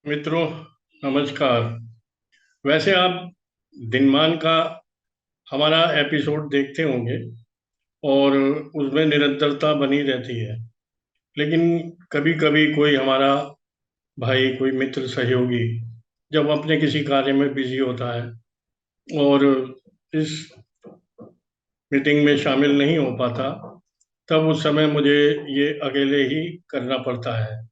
मित्रों, नमस्कार। वैसे आप दिनमान का हमारा एपिसोड देखते होंगे और उसमें निरंतरता बनी रहती है। लेकिन कभी कभी कोई हमारा भाई, कोई मित्र, सहयोगी जब अपने किसी कार्य में बिजी होता है और इस मीटिंग में शामिल नहीं हो पाता, तब उस समय मुझे ये अकेले ही करना पड़ता है,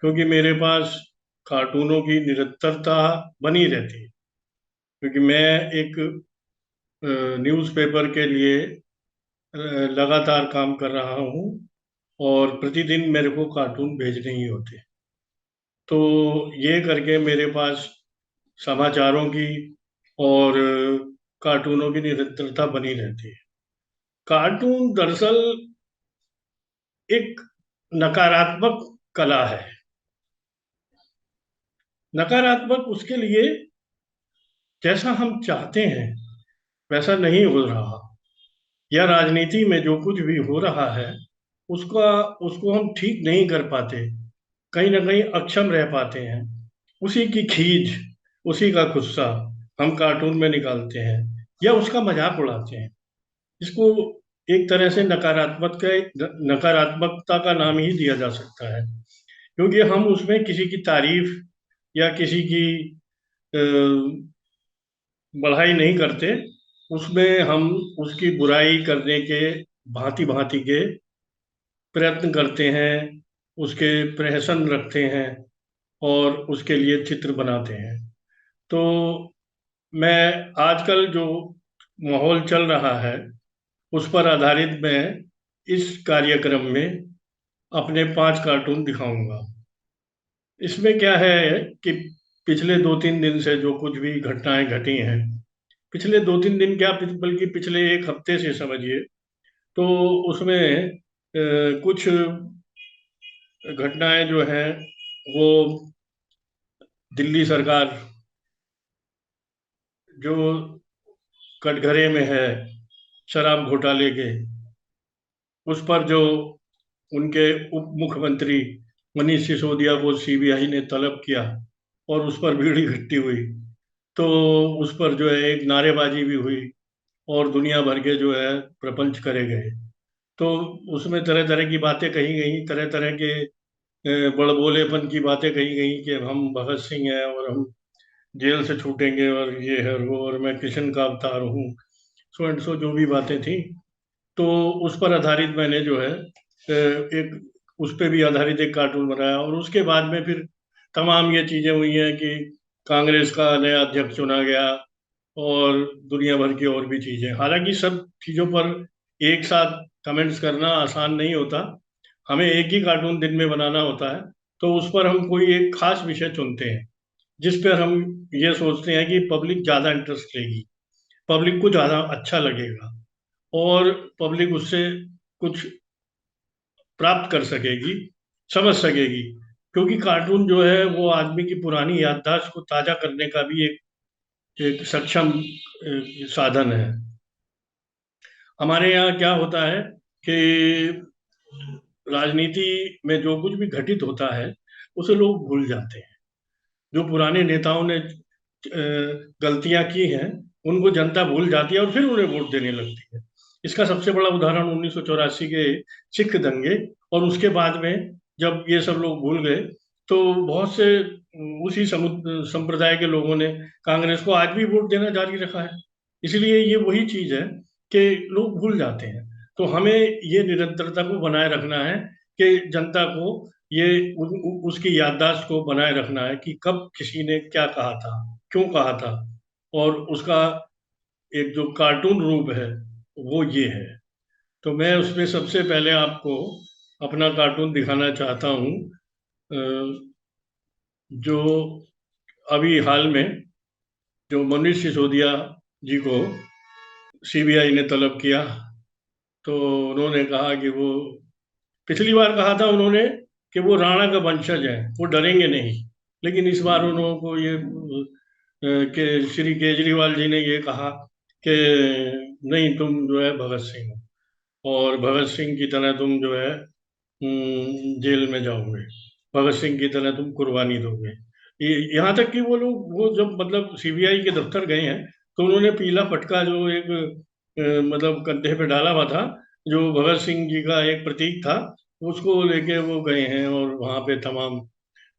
क्योंकि मेरे पास कार्टूनों की निरंतरता बनी रहती है। क्योंकि मैं एक न्यूज़पेपर के लिए लगातार काम कर रहा हूँ और प्रतिदिन मेरे को कार्टून भेजने ही होते। तो ये करके मेरे पास समाचारों की और कार्टूनों की निरंतरता बनी रहती है। कार्टून दरअसल एक नकारात्मक कला है। नकारात्मक उसके लिए, जैसा हम चाहते हैं वैसा नहीं हो रहा, या राजनीति में जो कुछ भी हो रहा है उसका उसको हम ठीक नहीं कर पाते, कहीं ना कहीं अक्षम रह पाते हैं। उसी की खीज, उसी का गुस्सा हम कार्टून में निकालते हैं या उसका मजाक उड़ाते हैं। इसको एक तरह से नकारात्मकता का नाम ही दिया जा सकता है, क्योंकि हम उसमें किसी की तारीफ या किसी की अ, बढ़ाई नहीं करते। उसमें हम उसकी बुराई करने के भांति भांति के प्रयत्न करते हैं, उसके प्रहसन रखते हैं और उसके लिए चित्र बनाते हैं। तो मैं आजकल जो माहौल चल रहा है उस पर आधारित मैं इस कार्यक्रम में अपने 5 कार्टून दिखाऊंगा। इसमें क्या है कि पिछले 2-3 दिन से जो कुछ भी घटनाएं घटी हैं, पिछले 2-3 दिन क्या, बल्कि पिछले एक हफ्ते से समझिए, तो उसमें कुछ घटनाएं जो हैं वो दिल्ली सरकार जो कटघरे में है शराब घोटाले के, उस पर जो उनके उप मुख्यमंत्री मनीष सिसोदिया को सीबीआई ने तलब किया और उस पर भीड़ इकट्ठी हुई, तो उस पर जो है एक नारेबाजी भी हुई और दुनिया भर के जो है प्रपंच करे गए। तो उसमें तरह तरह की बातें कही गई, तरह तरह के बड़बोलेपन की बातें कही गई कि हम भगत सिंह हैं और हम जेल से छूटेंगे और ये है और वो, और मैं किशन का अवतार हूँ, सो एंड सो जो भी बातें थी। तो उस पर आधारित मैंने जो है एक उस पे भी आधारित एक कार्टून बनाया, और उसके बाद में फिर तमाम ये चीजें हुई हैं कि कांग्रेस का नया अध्यक्ष चुना गया और दुनिया भर की और भी चीजें। हालांकि सब चीजों पर एक साथ कमेंट्स करना आसान नहीं होता। हमें एक ही कार्टून दिन में बनाना होता है, तो उस पर हम कोई एक खास विषय चुनते हैं जिस पर हम ये सोचते हैं कि पब्लिक ज्यादा इंटरेस्ट लेगी, पब्लिक को ज्यादा अच्छा लगेगा और पब्लिक उससे कुछ प्राप्त कर सकेगी, समझ सकेगी। क्योंकि कार्टून जो है वो आदमी की पुरानी याददाश्त को ताजा करने का भी एक सक्षम साधन है। हमारे यहाँ क्या होता है कि राजनीति में जो कुछ भी घटित होता है उसे लोग भूल जाते हैं। जो पुराने नेताओं ने गलतियां की हैं उनको जनता भूल जाती है और फिर उन्हें वोट देने लगती है। इसका सबसे बड़ा उदाहरण 1984 के सिख दंगे, और उसके बाद में जब ये सब लोग भूल गए तो बहुत से उसी संप्रदाय के लोगों ने कांग्रेस को आज भी वोट देना जारी रखा है। इसलिए ये वही चीज है कि लोग भूल जाते हैं। तो हमें ये निरंतरता को बनाए रखना है कि जनता को ये उसकी याददाश्त को बनाए रखना है कि कब किसी ने क्या कहा था, क्यों कहा था, और उसका एक जो कार्टून रूप है वो ये है। तो मैं उसमें सबसे पहले आपको अपना कार्टून दिखाना चाहता हूँ, अ, जो अभी हाल में जो मनीष सिसोदिया जी को सीबीआई ने तलब किया, तो उन्होंने कहा कि वो, पिछली बार कहा था उन्होंने कि वो राणा का वंशज है, वो डरेंगे नहीं। लेकिन इस बार उन्होंने ये कि श्री केजरीवाल जी ने ये कहा कि नहीं, तुम जो है भगत सिंह हो और भगत सिंह की तरह तुम जो है जेल में जाओगे, भगत सिंह की तरह तुम कुर्बानी दोगे। यहाँ तक कि वो लोग, वो जब मतलब सीबीआई के दफ्तर गए हैं, तो उन्होंने पीला पटका जो एक मतलब कंधे पे डाला हुआ था, जो भगत सिंह जी का एक प्रतीक था, उसको लेके वो गए हैं, और वहाँ पे तमाम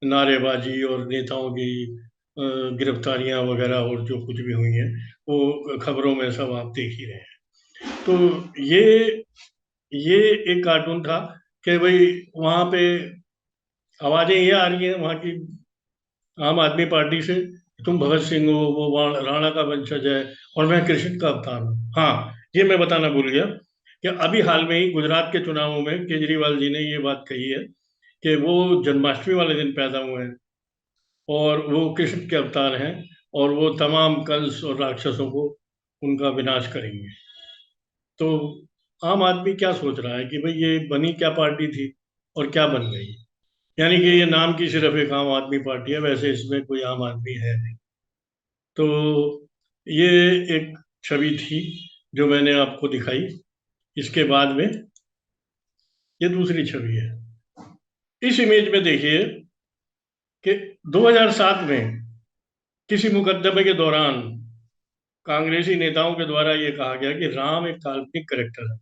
नारेबाजी और नेताओं की गिरफ्तारियां वगैरह और जो कुछ भी हुई हैं, वो खबरों में सब आप देख ही रहे हैं। तो ये एक कार्टून था कि भाई वहाँ पे आवाजें ये आ रही हैं वहाँ की आम आदमी पार्टी से, तुम भगत सिंह हो, वो राणा का वंशज है, और मैं कृष्ण का अवतार हूँ। हाँ, ये मैं बताना भूल गया कि अभी हाल में ही गुजरात के चुनावों में केजरीवाल जी ने ये बात कही है कि वो जन्माष्टमी वाले दिन पैदा हुए हैं, और वो कृष्ण के अवतार हैं, और वो तमाम कंस और राक्षसों को उनका विनाश करेंगे। तो आम आदमी क्या सोच रहा है कि भाई ये बनी क्या पार्टी थी और क्या बन गई। यानी कि ये नाम की सिर्फ एक आम आदमी पार्टी है, वैसे इसमें कोई आम आदमी है नहीं। तो ये एक छवि थी जो मैंने आपको दिखाई। इसके बाद में ये दूसरी छवि है। इस इमेज में देखिए कि 2007 में किसी मुकदमे के दौरान कांग्रेसी नेताओं के द्वारा ये कहा गया कि राम एक काल्पनिक कैरेक्टर है।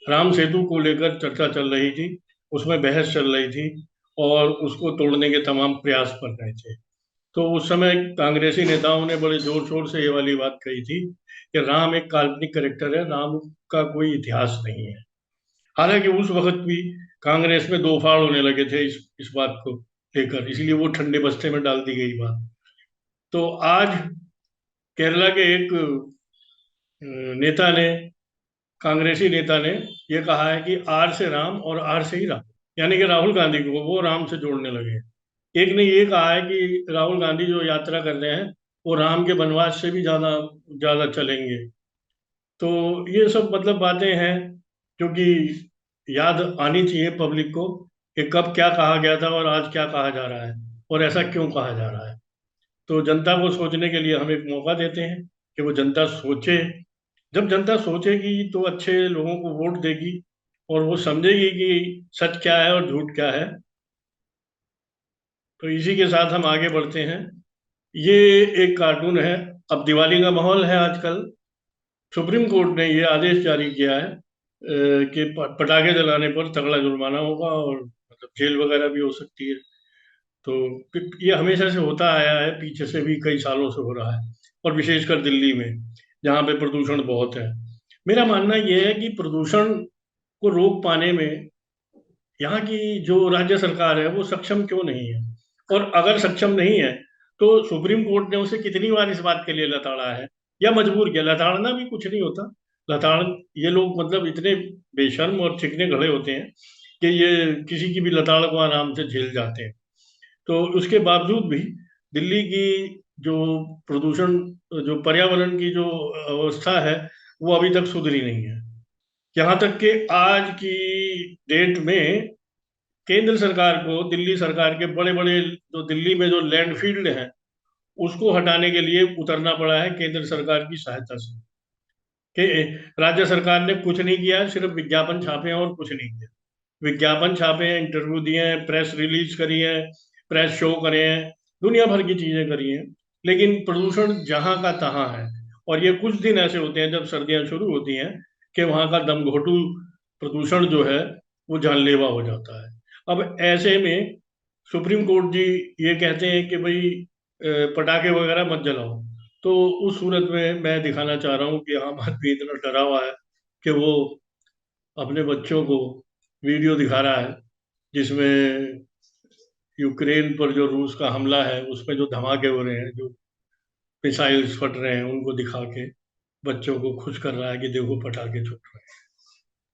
राम सेतु को लेकर चर्चा चल रही थी, उसमें बहस चल रही थी, और उसको तोड़ने के तमाम प्रयास कर रहे थे। तो उस समय कांग्रेसी नेताओं ने बड़े जोर शोर से ये वाली बात कही थी कि राम एक काल्पनिक कैरेक्टर है, राम का कोई इतिहास नहीं है। हालांकि उस वक्त भी कांग्रेस में दो फाड़ होने लगे थे इस बात को लेकर, इसलिए वो ठंडे बस्ते में डाल दी गई बात। तो आज केरला के एक नेता ने, कांग्रेसी नेता ने, ये कहा है कि आर से राम और आर से ही राम, यानी कि राहुल गांधी को वो राम से जोड़ने लगे। एक ने ये कहा है कि राहुल गांधी जो यात्रा कर रहे हैं वो राम के वनवास से भी ज्यादा ज्यादा चलेंगे। तो ये सब मतलब बातें हैं जो कि याद आनी चाहिए पब्लिक को, कि कब क्या कहा गया था और आज क्या कहा जा रहा है, और ऐसा क्यों कहा जा रहा है। तो जनता को सोचने के लिए हम एक मौका देते हैं कि वो जनता सोचे। जब जनता सोचेगी तो अच्छे लोगों को वोट देगी, और वो समझेगी कि सच क्या है और झूठ क्या है। तो इसी के साथ हम आगे बढ़ते हैं। ये एक कार्टून है। अब दिवाली का माहौल है आजकल। सुप्रीम कोर्ट ने ये आदेश जारी किया है कि पटाखे जलाने पर तगड़ा जुर्माना होगा, और मतलब जेल वगैरह भी हो सकती है। तो ये हमेशा से होता आया है, पीछे से भी कई सालों से हो रहा है, और विशेषकर दिल्ली में जहाँ पे प्रदूषण बहुत है। मेरा मानना यह है कि प्रदूषण को रोक पाने में यहाँ की जो राज्य सरकार है वो सक्षम क्यों नहीं है। और अगर सक्षम नहीं है तो सुप्रीम कोर्ट ने उसे कितनी बार इस बात के लिए लताड़ा है, या मजबूर किया। लताड़ना भी कुछ नहीं होता। लताड़ ये लोग मतलब इतने बेशर्म और चिकने खड़े होते हैं कि ये किसी की भी लताड़ को आराम से झेल जाते हैं। तो उसके बावजूद भी दिल्ली की जो प्रदूषण, जो पर्यावरण की जो अवस्था है, वो अभी तक सुधरी नहीं है। यहाँ तक कि आज की डेट में केंद्र सरकार को दिल्ली सरकार के बड़े बड़े जो दिल्ली में जो लैंडफील्ड हैं उसको हटाने के लिए उतरना पड़ा है केंद्र सरकार की सहायता से। कि राज्य सरकार ने कुछ नहीं किया, सिर्फ विज्ञापन छापे हैं और कुछ नहीं किया। विज्ञापन छापे हैं, इंटरव्यू दिए हैं, प्रेस रिलीज करी है, प्रेस शो करे हैं, दुनिया भर की चीजें करी हैं, लेकिन प्रदूषण जहां का तहां है। और ये कुछ दिन ऐसे होते हैं जब सर्दियां शुरू होती हैं कि वहां का दमघोटू प्रदूषण जो है वो जानलेवा हो जाता है। अब ऐसे में सुप्रीम कोर्ट जी ये कहते हैं कि भाई पटाखे वगैरह मत जलाओ। तो उस सूरत में मैं दिखाना चाह रहा हूँ कि आम आदमी इतना डरा हुआ है कि वो अपने बच्चों को वीडियो दिखा रहा है जिसमें यूक्रेन पर जो रूस का हमला है उसमें जो धमाके हो रहे हैं, जो मिसाइल्स फट रहे हैं, उनको दिखा के बच्चों को खुश कर रहा है कि देखो पटाखे छूट रहे हैं।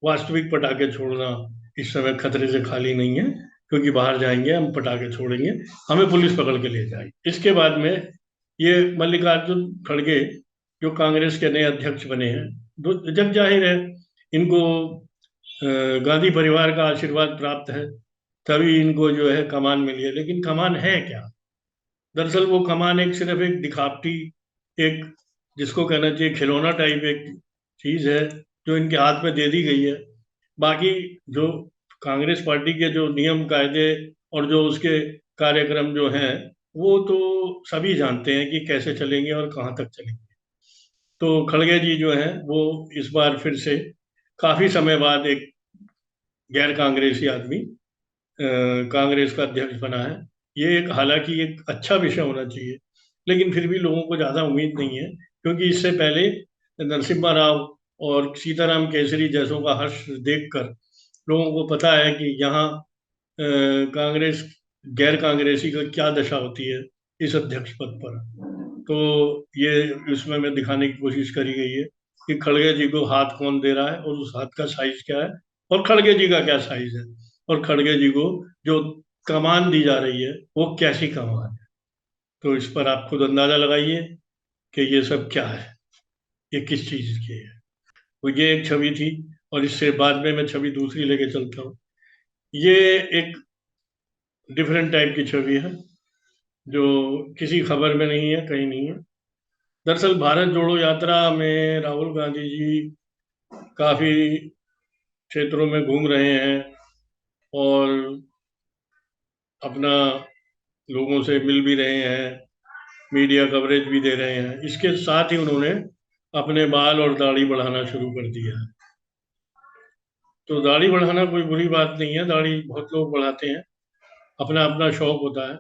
वास्तविक पटाखे छोड़ना इस समय खतरे से खाली नहीं है, क्योंकि बाहर जाएंगे हम पटाखे छोड़ेंगे, हमें पुलिस पकड़ के ले जाएगी। इसके बाद में ये मल्लिकार्जुन खड़गे जो कांग्रेस के नए अध्यक्ष बने हैं, जग जाहिर है इनको गांधी परिवार का आशीर्वाद प्राप्त है, तभी इनको जो है कमान मिली है। लेकिन कमान है क्या? दरअसल वो कमान एक सिर्फ एक दिखावटी, एक जिसको कहना चाहिए खिलौना टाइप एक चीज है जो इनके हाथ में दे दी गई है। बाकी जो कांग्रेस पार्टी के जो नियम कायदे और जो उसके कार्यक्रम जो हैं वो तो सभी जानते हैं कि कैसे चलेंगे और कहाँ तक चलेंगे। तो खड़गे जी जो हैं वो इस बार फिर से काफी समय बाद एक गैर कांग्रेसी आदमी कांग्रेस का अध्यक्ष बना है। ये एक, हालांकि एक अच्छा विषय होना चाहिए, लेकिन फिर भी लोगों को ज्यादा उम्मीद नहीं है, क्योंकि इससे पहले नरसिम्हा राव और सीताराम केसरी जैसों का हर्ष देखकर लोगों को पता है कि यहाँ कांग्रेस, गैर कांग्रेसी का क्या दशा होती है इस अध्यक्ष पद पर। तो ये इसमें मैं दिखाने की कोशिश करी गई है कि खड़गे जी को हाथ कौन दे रहा है और उस हाथ का साइज क्या है, और खड़गे जी का क्या साइज है, और खड़गे जी को जो कमान दी जा रही है वो कैसी कमान है। तो इस पर आप खुद अंदाजा लगाइए कि ये सब क्या है, ये किस चीज की है। तो ये एक छवि थी, और इससे बाद में मैं छवि दूसरी लेके चलता हूँ। ये एक डिफरेंट टाइप की छवि है, जो किसी खबर में नहीं है, कहीं नहीं है। दरअसल भारत जोड़ो यात्रा में राहुल गांधी जी काफी क्षेत्रों में घूम रहे हैं और अपना लोगों से मिल भी रहे हैं, मीडिया कवरेज भी दे रहे हैं। इसके साथ ही उन्होंने अपने बाल और दाढ़ी बढ़ाना शुरू कर दिया है। तो दाढ़ी बढ़ाना कोई बुरी बात नहीं है, दाढ़ी बहुत लोग बढ़ाते हैं, अपना अपना शौक होता है।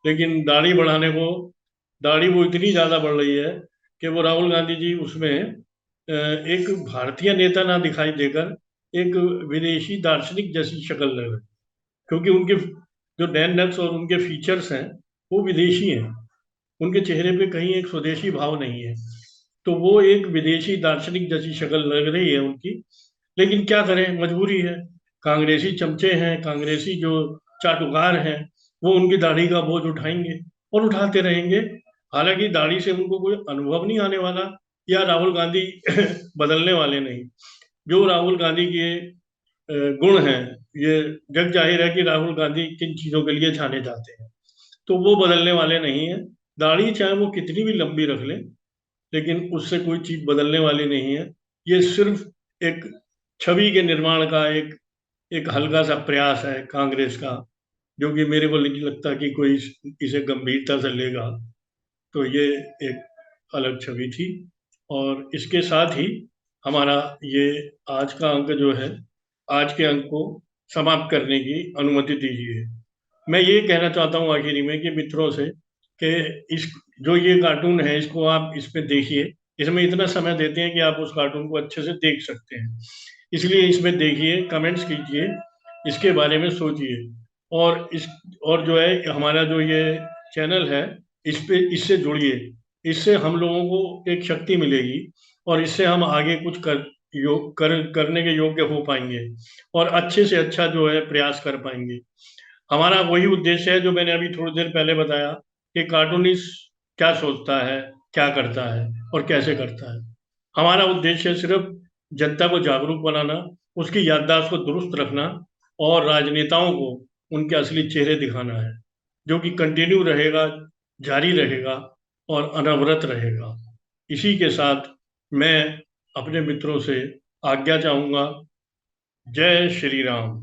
लेकिन दाढ़ी बढ़ाने को, दाढ़ी वो इतनी ज्यादा बढ़ रही है कि वो राहुल गांधी जी उसमें एक भारतीय नेता ना दिखाई देकर एक विदेशी दार्शनिक जैसी शक्ल लग रही है, क्योंकि उनके जो नैन नक्श और उनके फीचर्स हैं वो विदेशी हैं। उनके चेहरे पे कहीं एक स्वदेशी भाव नहीं है, तो वो एक विदेशी दार्शनिक जैसी शक्ल लग रही है उनकी। लेकिन क्या करें, मजबूरी है। कांग्रेसी चमचे हैं, कांग्रेसी जो चाटुकार हैं, वो उनकी दाढ़ी का बोझ उठाएंगे और उठाते रहेंगे। हालांकि दाढ़ी से उनको कोई अनुभव नहीं आने वाला, या राहुल गांधी बदलने वाले नहीं। जो राहुल गांधी के गुण हैं, ये जग जाहिर है कि राहुल गांधी किन चीजों के लिए जाने जाते हैं, तो वो बदलने वाले नहीं है। दाढ़ी चाहे वो कितनी भी लंबी रख ले, लेकिन उससे कोई चीज बदलने वाली नहीं है। ये सिर्फ एक छवि के निर्माण का एक एक हल्का सा प्रयास है कांग्रेस का, जो कि मेरे को नहीं लगता कि कोई इसे गंभीरता से लेगा। तो ये एक अलग छवि थी। और इसके साथ ही हमारा ये आज का अंक जो है, आज के अंक को समाप्त करने की अनुमति दीजिए। मैं ये कहना चाहता हूँ आखिरी में कि मित्रों से, कि इस जो ये कार्टून है इसको आप इस पे देखिए। इसमें इतना समय देते हैं कि आप उस कार्टून को अच्छे से देख सकते हैं, इसलिए इसमें देखिए, कमेंट्स कीजिए, इसके बारे में सोचिए। और इस और जो है हमारा जो ये चैनल है, इस पे इससे जुड़िए। इससे हम लोगों को एक शक्ति मिलेगी, और इससे हम आगे कुछ करने के योग्य हो पाएंगे, और अच्छे से अच्छा जो है प्रयास कर पाएंगे। हमारा वही उद्देश्य है जो मैंने अभी थोड़ी देर पहले बताया, कि कार्टूनिस्ट क्या सोचता है, क्या करता है और कैसे करता है। हमारा उद्देश्य सिर्फ जनता को जागरूक बनाना, उसकी याददाश्त को दुरुस्त रखना, और राजनेताओं को उनके असली चेहरे दिखाना है, जो कि कंटिन्यू रहेगा, जारी रहेगा और अनवरत रहेगा। इसी के साथ मैं अपने मित्रों से आज्ञा चाहूंगा। जय श्री राम।